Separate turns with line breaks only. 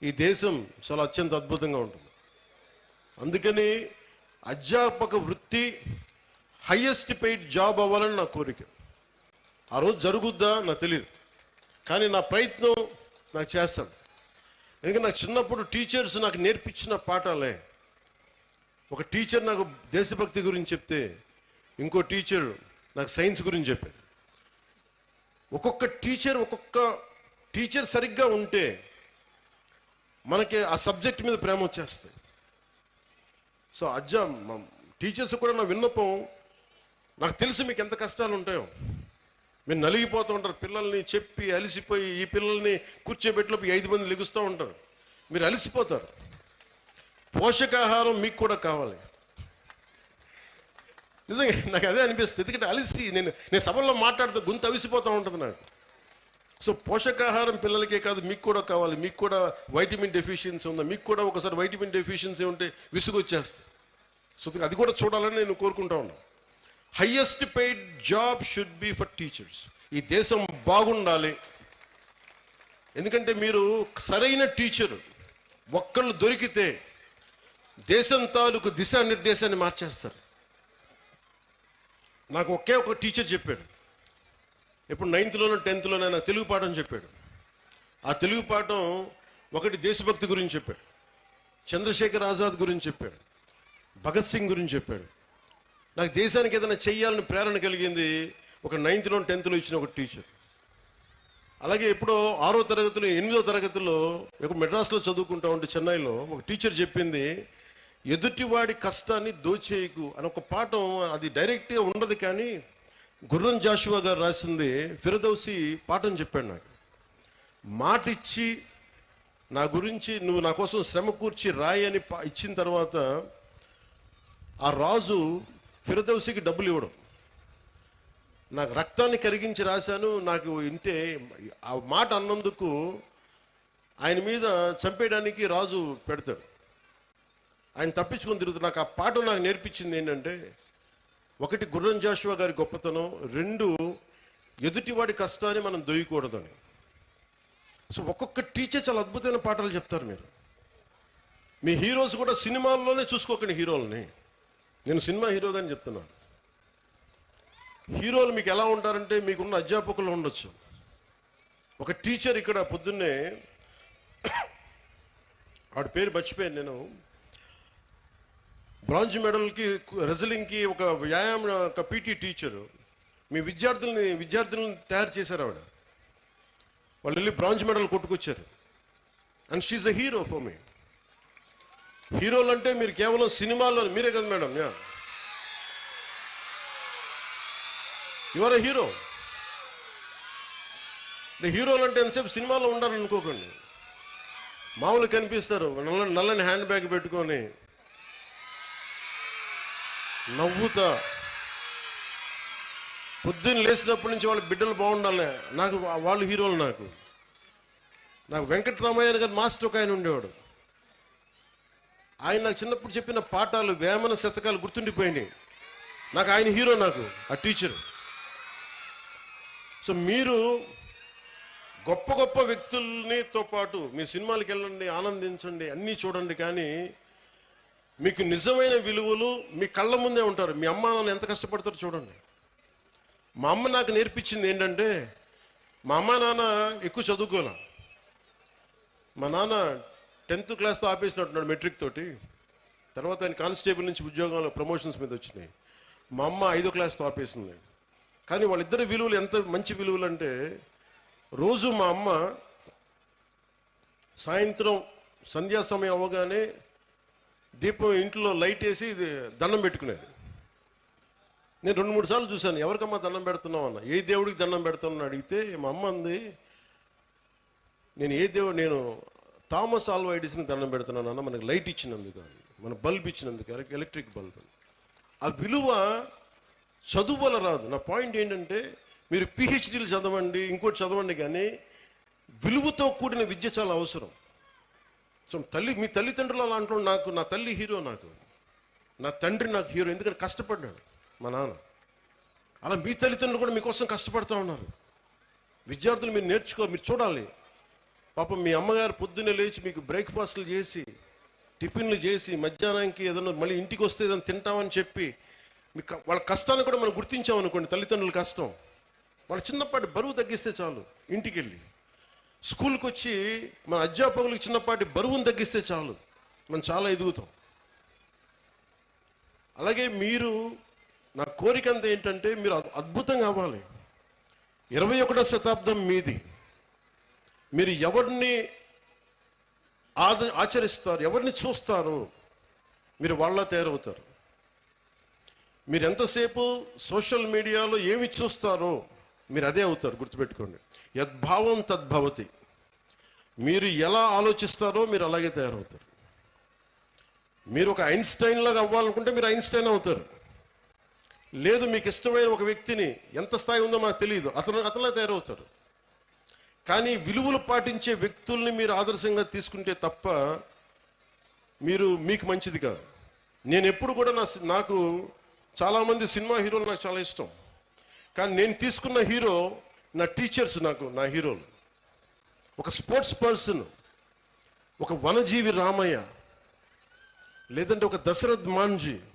ఈ దేశం చాలా అత్యంత అద్భుతంగా ఉంటుంది. అందుకని అధ్యాపక వృత్తి హైయెస్ట్ పెయిడ్ జాబ్ అవ్వాలని నా కోరిక. ఆ రోజు జరుగుద్దా నాకు తెలియదు, కానీ నా ప్రయత్నం నాకు చేస్తాను. ఎందుకంటే నాకు చిన్నప్పుడు టీచర్స్ నాకు నేర్పించిన పాఠాలే. ఒక టీచర్ నాకు దేశభక్తి గురించి చెప్తే, ఇంకో టీచర్ నాకు సైన్స్ గురించి చెప్పారు. ఒక్కొక్క టీచర్ సరిగ్గా ఉంటే మనకి ఆ సబ్జెక్ట్ మీద ప్రేమ వచ్చేస్తాయి. సో టీచర్స్ కూడా నా విన్నపం, నాకు తెలుసు మీకు ఎంత కష్టాలు ఉంటాయో. మీరు నలిగిపోతూ ఉంటారు, పిల్లల్ని చెప్పి అలిసిపోయి ఈ పిల్లల్ని కూర్చోబెట్టినప్పుడు 5 మంది లెగుస్తూ ఉంటారు, మీరు అలిసిపోతారు. పోషకాహారం మీకు కూడా కావాలి. నిజంగా నాకు అదే అనిపిస్తుంది. ఎందుకంటే అలిసి నేను సభల్లో మాట్లాడుతూ గొంతు అవిసిపోతూ ఉంటుంది నాకు. సో పోషకాహారం పిల్లలకే కాదు, మీకు కూడా కావాలి. మీకు కూడా వైటమిన్ డెఫిషియన్సీ ఉందా, మీకు కూడా ఒకసారి వైటమిన్ డెఫిషియన్సీ ఉంటే విసుగు వచ్చేస్తుంది. సో అది కూడా చూడాలని నేను కోరుకుంటా ఉన్నాను. Highest paid job should be for teachers. ఈ దేశం బాగుండాలి. ఎందుకంటే మీరు సరైన టీచర్ ఒక్కళ్ళు దొరికితే దేశం తాలూకు దిశానిర్దేశాన్ని మార్చేస్తారు. నాకు ఒక టీచర్ చెప్పాడు, ఇప్పుడు 9th-లోనో 10th-లోనో నాకు తెలుగు పాఠం చెప్పాడు. ఆ తెలుగు పాఠం ఒకటి దేశభక్తి గురించి చెప్పాడు, చంద్రశేఖర్ ఆజాద్ గురించి చెప్పాడు, భగత్ సింగ్ గురించి చెప్పాడు. నాకు దేశానికి ఏదైనా చెయ్యాలని ప్రేరణ కలిగింది ఒక 9th-లో 10th-లో ఇచ్చిన ఒక టీచర్. అలాగే ఎప్పుడో 6వ తరగతిలో 8వ తరగతిలో ఇప్పుడు మెడ్రాస్లో చదువుకుంటా ఉంటే చెన్నైలో ఒక టీచర్ చెప్పింది, ఎదుటివాడి కష్టాన్ని దోచేయకు అని ఒక పాఠం. అది డైరెక్ట్గా ఉండదు, కానీ గుర్రం జాషువా గారు రాసింది ఫిరదౌసి పాఠం చెప్పాడు నాకు. మాట ఇచ్చి నా గురించి నువ్వు నా కోసం శ్రమ కూర్చి రాయి అని ఇచ్చిన తర్వాత ఆ రాజు ఫిరదౌసికి డబ్బులు ఇవ్వడం. నాకు రక్తాన్ని కరిగించి రాశాను, నాకు ఇంటే ఆ మాట అన్నందుకు ఆయన మీద చంపేయడానికి రాజు పెడతాడు. ఆయన తప్పించుకొని తిరుగుతాడు. నాకు ఆ పాఠం నాకు నేర్పించింది ఏంటంటే, ఒకటి గుర్రం జాషువా గారి గొప్పతనం, 2 ఎదుటివాడి కష్టాన్ని మనం దొయ్యకూడదని. సో ఒక్కొక్క టీచర్ చాలా అద్భుతమైన పాఠాలు చెప్తారు. మీ హీరోస్ కూడా సినిమాల్లోనే చూసుకోకండి హీరోలని. నేను సినిమా హీరోగాని చెప్తున్నాను. హీరోలు మీకు ఎలా ఉంటారంటే, మీకున్న అధ్యాపకులు ఉండొచ్చు. ఒక టీచర్ ఇక్కడ పొద్దున్నే ఆవిడ పేరు మర్చిపోయాను నేను, బ్రాంజ్ మెడల్కి రెజ్లింగ్కి ఒక వ్యాయామం ఒక పీటీ టీచరు మీ విద్యార్థులను తయారు చేశారు. ఆవిడ వాళ్ళు వెళ్ళి బ్రాంజ్ మెడల్ కొట్టుకొచ్చారు. And she a hero for me. హీరోలు అంటే మీరు కేవలం సినిమాల్లో మీరే కదా madam, you are a hero. హీరోలు అంటే ఎంతసేపు సినిమాలో ఉండాలని అనుకోకండి. మామూలు కనిపిస్తారు, నల్లని హ్యాండ్ బ్యాగ్ పెట్టుకొని నవ్వుతా, పొద్దున్న లేచినప్పటి నుంచి వాళ్ళ బిడ్డలు బాగుండాలి. నాకు వాళ్ళు హీరోలు. నాకు వెంకటరామయ్య గారి మాస్టర్ ఒక ఆయన ఉండేవాడు. ఆయన నాకు చిన్నప్పుడు చెప్పిన పాఠాలు, వేమన శతకాలు గుర్తుండిపోయినాయి. నాకు ఆయన హీరో, నాకు ఆ టీచర్. సో మీరు గొప్ప గొప్ప వ్యక్తులతో పాటు మీ సినిమాలకు వెళ్ళండి, ఆనందించండి, అన్నీ చూడండి, కానీ మీకు నిజమైన విలువలు మీ కళ్ళ ముందే ఉంటారు. మీ అమ్మ నాన్న ఎంత కష్టపడతారో చూడండి. మా అమ్మ నాకు నేర్పించింది ఏంటంటే, మా అమ్మ నాన్న ఎక్కువ చదువుకోలే. మా నాన్న 10th క్లాస్తో ఆపేసినట్టున్నాడు, మెట్రిక్ తోటి. తర్వాత ఆయన కానిస్టేబుల్ నుంచి ఉద్యోగంలో ప్రమోషన్స్ మీద వచ్చినాయి. మా అమ్మ 5వ క్లాస్తో ఆపేసింది. కానీ వాళ్ళిద్దరి విలువలు ఎంత మంచి విలువలు అంటే, రోజు మా అమ్మ సాయంత్రం సంధ్యా సమయం అవ్వగానే దీపం ఇంట్లో లైట్ వేసి దండం పెట్టుకునేది. నేను 2-3 సార్లు చూశాను, ఎవరికమ్మా దండం పెడుతున్నావు అన్న. ఏ దేవుడికి దండం పెడుతున్నాను అడిగితే మా అమ్మ అంది, నేను థామస్ ఆల్వా ఎడిసన్కి దండం పెడుతున్నాను అన్న, మనకి లైట్ ఇచ్చినందుకు, మన బల్బ్ ఇచ్చినందుకు, ఎలక్ట్రిక్ బల్బ్. ఆ విలువ చదువు వల్ల రాదు. నా పాయింట్ ఏంటంటే, మీరు పిహెచ్డీలు చదవండి, ఇంకోటి చదవండి, కానీ విలువతో కూడిన విద్య చాలా అవసరం. సో మీ తల్లిదండ్రులు అలా అంటారు. నా తల్లి హీరో, నా తండ్రి నాకు హీరో. ఎందుకంటే కష్టపడ్డాడు మా నాన్న. అలా మీ తల్లిదండ్రులు కూడా మీకోసం కష్టపడుతూ ఉన్నారు. విద్యార్థులు మీరు నేర్చుకో, మీరు చూడాలి. పాపం మీ అమ్మగారు పొద్దున్నే లేచి మీకు బ్రేక్ఫాస్ట్లు చేసి టిఫిన్లు చేసి మధ్యాహ్నానికి ఏదైనా మళ్ళీ ఇంటికి వస్తే ఏదైనా తింటామని చెప్పి మీకు వాళ్ళ కష్టాన్ని కూడా మనం గుర్తించామనుకోండి, తల్లిదండ్రుల కష్టం. వాళ్ళ చిన్నపాటి బరువు తగ్గిస్తే చాలు, ఇంటికి వెళ్ళి స్కూల్కి వచ్చి మన అధ్యాపకులకు చిన్నపాటి బరువును తగ్గిస్తే చాలు, మనం చాలా ఎదుగుతాం. అలాగే మీరు, నా కోరిక అంతా ఏంటంటే మీరు అద్భుతంగా అవ్వాలి. 21వ శతాబ్దం మీది. మీరు ఎవరిని ఆచరిస్తారు, ఎవరిని చూస్తారో మీరు వాళ్ళ తయారవుతారు. మీరు ఎంతసేపు సోషల్ మీడియాలో ఏమి చూస్తారో మీరు అదే అవుతారు, గుర్తుపెట్టుకోండి. యద్భావం తద్భవతి. మీరు ఎలా ఆలోచిస్తారో మీరు అలాగే తయారవుతారు. మీరు ఒక ఐన్స్టైన్ లాగా అవ్వాలనుకుంటే మీరు ఐన్స్టైన్ అవుతారు. లేదు, మీకు ఇష్టమైన ఒక వ్యక్తిని, ఎంత స్థాయి ఉందో మాకు తెలియదు, అతలా తయారవుతారు. కానీ విలువలు పాటించే వ్యక్తుల్ని మీరు ఆదర్శంగా తీసుకుంటే తప్ప మీకు మంచిది కాదు. నేను ఎప్పుడు కూడా నాకు చాలామంది సినిమా హీరోలు నాకు చాలా ఇష్టం. కానీ నేను తీసుకున్న హీరో నా టీచర్స్, నా హీరోలు. ఒక స్పోర్ట్స్ పర్సన్, ఒక వనజీవి రామయ్య, లేదంటే ఒక దశరథ్ మాంజీ,